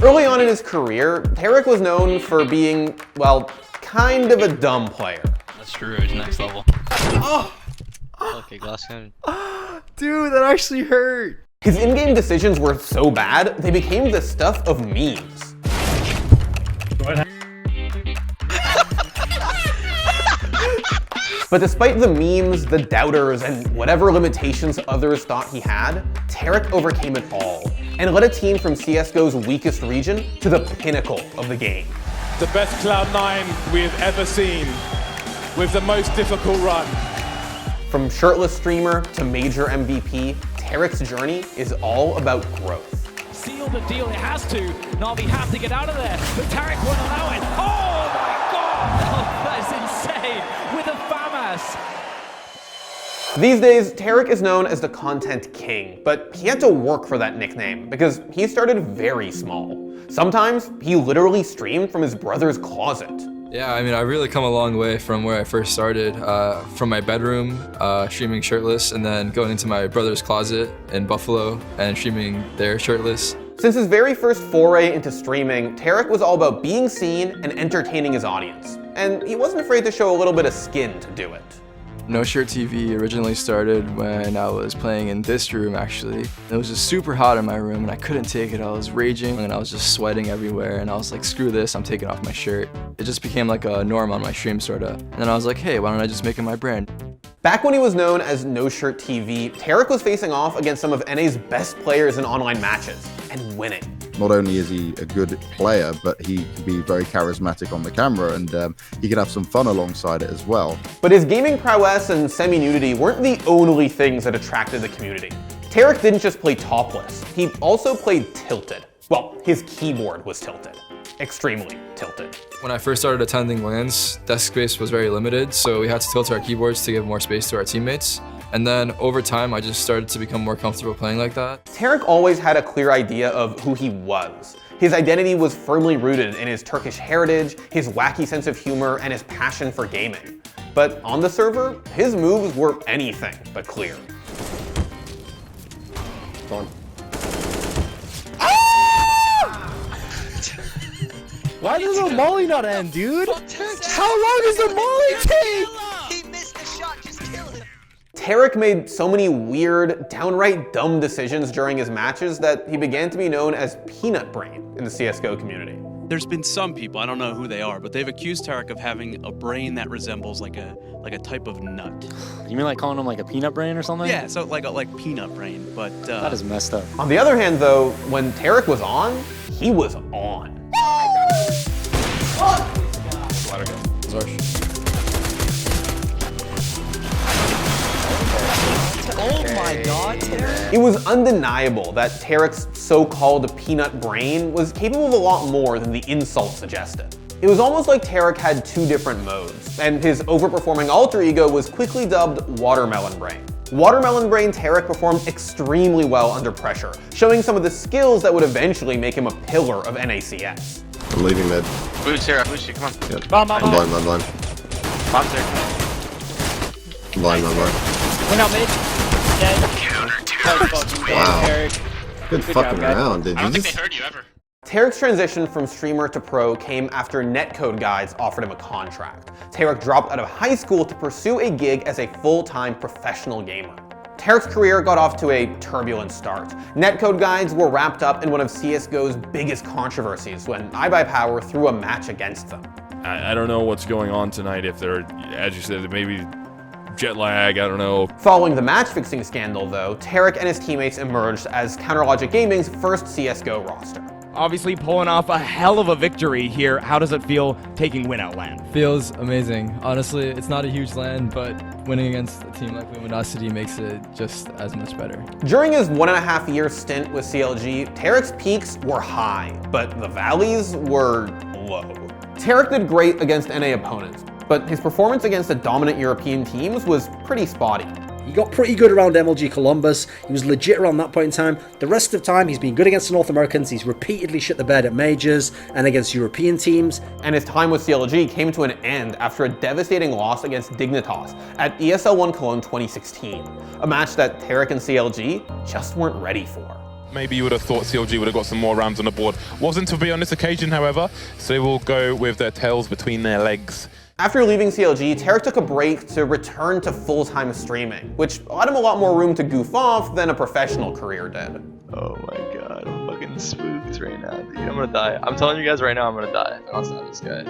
Early on in his career, Tarik was known for being, well, kind of a dumb player. That's true, he's next level. Oh! Okay, glass cannon. Dude, that actually hurt. His in-game decisions were so bad, they became the stuff of memes. But despite the memes, the doubters, and whatever limitations others thought he had, Tarik overcame it all and led a team from CSGO's weakest region to the pinnacle of the game. The best Cloud9 we've ever seen, with the most difficult run. From Shirtless streamer to major MVP, Tarik's journey is all about growth. Seal the deal, it has to. Na'Vi have to get out of there, but Tarik won't allow it. Oh my god! Oh, that is insane, with a FAMAS. These days, Tarik is known as the content king, but he had to work for that nickname because he started very small. Sometimes, he literally streamed from his brother's closet. Yeah, I mean, I've really come a long way from where I first started, from my bedroom, streaming shirtless, and then going into my brother's closet in Buffalo and streaming there shirtless. Since his very first foray into streaming, Tarik was all about being seen and entertaining his audience. And he wasn't afraid to show a little bit of skin to do it. No Shirt TV originally started when I was playing in this room, actually. It was just super hot in my room and I couldn't take it. I was raging and I was just sweating everywhere and I was like, screw this, I'm taking off my shirt. It just became like a norm on my stream, sorta. And then I was like, hey, why don't I just make it my brand? Back when he was known as No Shirt TV, Tarik was facing off against some of NA's best players in online matches and winning. Not only is he a good player, but he can be very charismatic on the camera and he can have some fun alongside it as well. But his gaming prowess and semi-nudity weren't the only things that attracted the community. Tarik didn't just play topless, he also played tilted. Well, his keyboard was tilted. Extremely tilted. When I first started attending LANs, desk space was very limited, so we had to tilt our keyboards to give more space to our teammates. And then over time, I just started to become more comfortable playing like that. Tarik always had a clear idea of who he was. His identity was firmly rooted in his Turkish heritage, his wacky sense of humor, and his passion for gaming. But on the server, his moves were anything but clear. Fun. Why does the molly not end, dude? How long does the molly take? He missed the shot, just kill him. Tarik made so many weird, downright dumb decisions during his matches that he began to be known as Peanut Brain in the CSGO community. There's been some people, I don't know who they are, but they've accused Tarik of having a brain that resembles like a type of nut. You mean like calling him like a peanut brain or something? Yeah, so like peanut brain, but that is messed up. On the other hand though, when Tarik was on, he was on. Oh my god, Tarik. It was undeniable that Tarik's so-called peanut brain was capable of a lot more than the insult suggested. It was almost like Tarik had two different modes, and his overperforming alter ego was quickly dubbed Watermelon Brain. Watermelon Brain Tarik performed extremely well under pressure, showing some of the skills that would eventually make him a pillar of NACS. I'm leaving mid. Boost here, boost you, come on. Yeah. Bomb, bomb, I'm bomb. blind. Bomb's there. I'm blind. Went out mid. Dead. Wow. Tarik. Good fucking job, guys. round, dude. I don't You think they just... heard you ever. Tarik's transition from streamer to pro came after netcode guides offered him a contract. Tarik dropped out of high school to pursue a gig as a full-time professional gamer. Tarik's career got off to a turbulent start. Netcode guides were wrapped up in one of CSGO's biggest controversies when iBuyPower threw a match against them. I don't know what's going on tonight, if they're, as you said, maybe jet lag, I don't know. Following the match-fixing scandal though, Tarik and his teammates emerged as Counterlogic Gaming's first CSGO roster. Obviously pulling off a hell of a victory here. How does it feel taking win out LAN? Feels amazing. Honestly, it's not a huge LAN, but winning against a team like Luminosity makes it just as much better. During his 1.5-year stint with CLG, Tarik's peaks were high, but the valleys were low. Tarik did great against NA opponents, but his performance against the dominant European teams was pretty spotty. He got pretty good around MLG Columbus. He was legit around that point in time. The rest of the time, he's been good against the North Americans. He's repeatedly shit the bed at majors and against European teams. And his time with CLG came to an end after a devastating loss against Dignitas at ESL 1 Cologne 2016, a match that Tarik and CLG just weren't ready for. Maybe you would have thought CLG would have got some more rounds on the board. Wasn't to be on this occasion, however, so they will go with their tails between their legs. After leaving CLG, Tarik took a break to return to full-time streaming, which allowed him a lot more room to goof off than a professional career did. Oh my god, I'm fucking spooked right now, dude. I'm gonna die. I'm telling you guys right now, I'm gonna die. I don't stop this guy.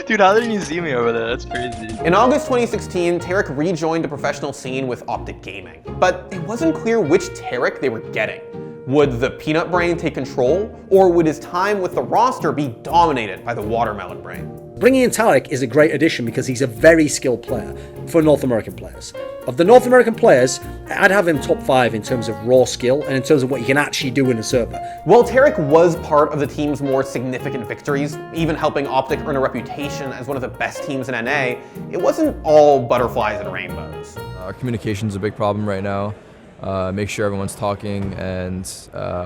Dude, how didn't you see me over there? That's crazy. In August 2016, Tarik rejoined the professional scene with Optic Gaming. But it wasn't clear which Tarik they were getting. Would the peanut brain take control, or would his time with the roster be dominated by the watermelon brain? Bringing in Tarik is a great addition because he's a very skilled player for North American players. Of the North American players, I'd have him top 5 in terms of raw skill and in terms of what he can actually do in a server. While Tarik was part of the team's more significant victories, even helping Optic earn a reputation as one of the best teams in NA, it wasn't all butterflies and rainbows. Communication's a big problem right now. Make sure everyone's talking, and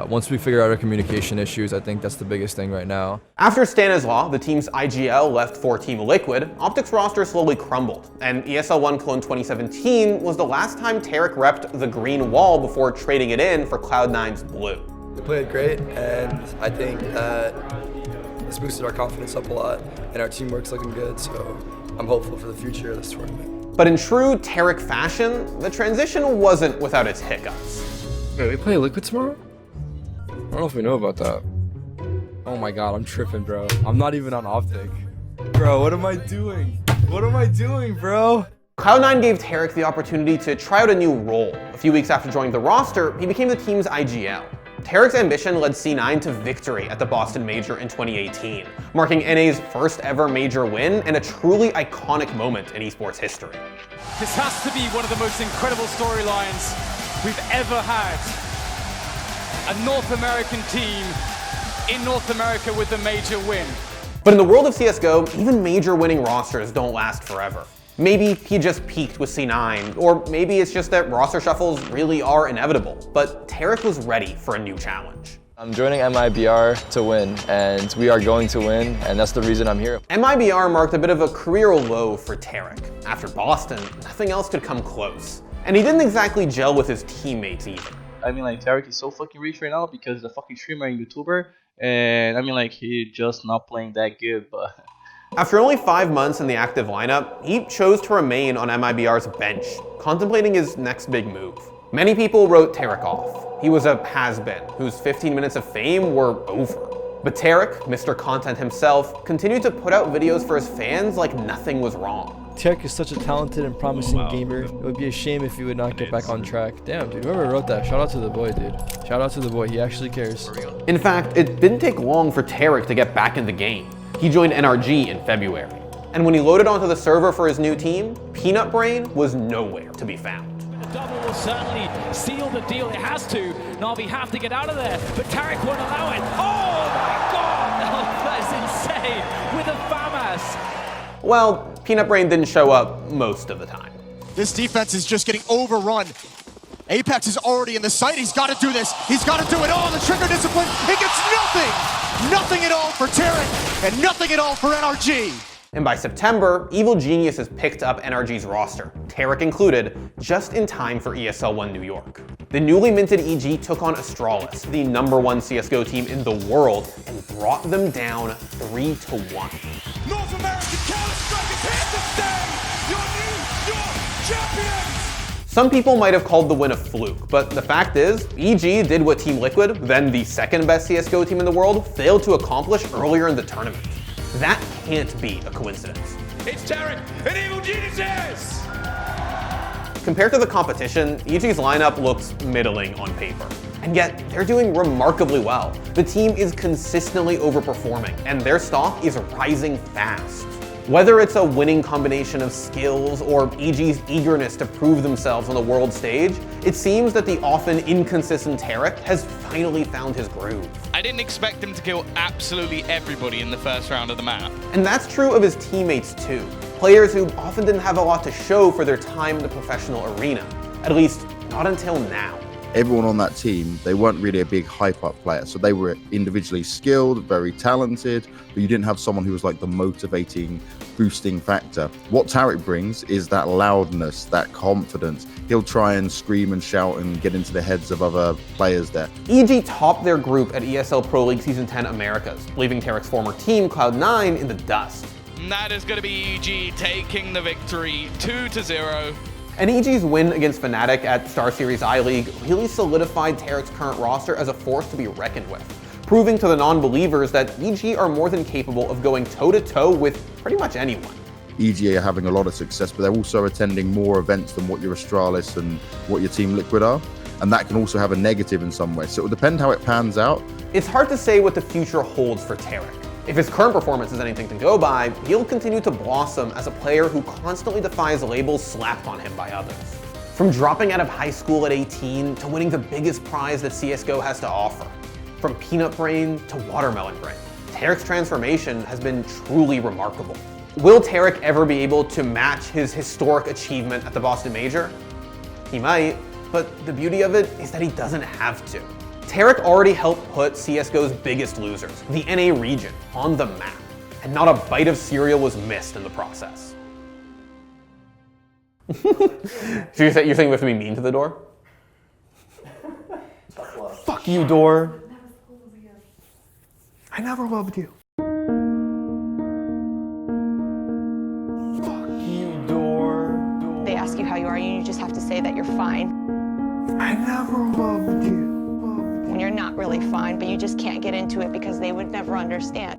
once we figure out our communication issues, I think that's the biggest thing right now. After Stanislaw, the team's IGL, left for Team Liquid, Optic's roster slowly crumbled, and ESL One Cologne 2017 was the last time Tarik repped the green wall before trading it in for Cloud9's blue. We played great, and I think that this boosted our confidence up a lot, and our teamwork's looking good, so I'm hopeful for the future of this tournament. But in true Tarik fashion, the transition wasn't without its hiccups. Wait, we play Liquid tomorrow? I don't know if we know about that. Oh my god, I'm tripping, bro. I'm not even on Optic. Bro, what am I doing? What am I doing, bro? Cloud9 gave Tarik the opportunity to try out a new role. A few weeks after joining the roster, he became the team's IGL. Tarik's ambition led C9 to victory at the Boston Major in 2018, marking NA's first ever major win and a truly iconic moment in esports history. This has to be one of the most incredible storylines we've ever had. A North American team in North America with the major win. But in the world of CSGO, even major winning rosters don't last forever. Maybe he just peaked with C9, or maybe it's just that roster shuffles really are inevitable, but Tarik was ready for a new challenge. I'm joining MIBR to win, and we are going to win, and that's the reason I'm here. MIBR marked a bit of a career low for Tarik. After Boston, nothing else could come close. And he didn't exactly gel with his teammates either. I mean, like, Tarik is so fucking rich right now because he's a fucking streamer and YouTuber, and I mean, like, he's just not playing that good, but... After only 5 months in the active lineup, he chose to remain on MIBR's bench, contemplating his next big move. Many people wrote Tarik off. He was a has-been, whose 15 minutes of fame were over. But Tarik, Mr. Content himself, continued to put out videos for his fans like nothing was wrong. Tarik is such a talented and promising gamer. It would be a shame if he would not get back on track. Damn, dude, whoever wrote that, shout out to the boy, dude. Shout out to the boy, he actually cares. In fact, it didn't take long for Tarik to get back in the game. He joined NRG in February. And when he loaded onto the server for his new team, Peanut Brain was nowhere to be found. The double will certainly seal the deal. It has to. Na'Vi have to get out of there, but Tarik won't allow it. Oh my god! Oh, that is insane. With a FAMAS. Well, Peanut Brain didn't show up most of the time. This defense is just getting overrun. Apex is already in the site. He's got to do this. He's got to do it all. The trigger discipline. He gets nothing. Nothing at all for Tarik and nothing at all for NRG. And by September, Evil Geniuses picked up NRG's roster, Tarik included, just in time for ESL One New York. The newly minted EG took on Shirtless, the #1 CSGO team in the world, and brought them down 3-1. North American Counter-Strike is here to stay. Your New York champions. Some people might have called the win a fluke, but the fact is, EG did what Team Liquid, then the second best CSGO team in the world, failed to accomplish earlier in the tournament. That can't be a coincidence. It's Tarik and Evil Geniuses! Compared to the competition, EG's lineup looks middling on paper. And yet, they're doing remarkably well. The team is consistently overperforming, and their stock is rising fast. Whether it's a winning combination of skills or EG's eagerness to prove themselves on the world stage, it seems that the often inconsistent Tarik has finally found his groove. I didn't expect him to kill absolutely everybody in the first round of the map. And that's true of his teammates too. Players who often didn't have a lot to show for their time in the professional arena. At least, not until now. everyone on that team, they weren't really a big hype-up player. So they were individually skilled, very talented, but you didn't have someone who was like the motivating, boosting factor. What Tarik brings is that loudness, that confidence. He'll try and scream and shout and get into the heads of other players there. EG topped their group at ESL Pro League Season 10 Americas, leaving Tarik's former team, Cloud9, in the dust. And that is going to be EG taking the victory 2-0. And EG's win against Fnatic at Star Series I-League really solidified Tarik's current roster as a force to be reckoned with, proving to the non-believers that EG are more than capable of going toe-to-toe with pretty much anyone. EG are having a lot of success, but they're also attending more events than what your Astralis and what your Team Liquid are, and that can also have a negative in some way. So it will depend how it pans out. It's hard to say what the future holds for Tarik. If his current performance is anything to go by, he'll continue to blossom as a player who constantly defies labels slapped on him by others. From dropping out of high school at 18 to winning the biggest prize that CSGO has to offer. From peanut brain to watermelon brain. Tarik's transformation has been truly remarkable. Will Tarik ever be able to match his historic achievement at the Boston Major? He might, but the beauty of it is that he doesn't have to. Tarik already helped put CSGO's biggest losers, the NA region, on the map, and not a bite of cereal was missed in the process. So you're saying we have to be mean to the door? Fuck you, door. I never loved you. Fuck you, door. They ask you how you are, and you just have to say that you're fine. I never loved you. When you're not really fine, but you just can't get into it because they would never understand.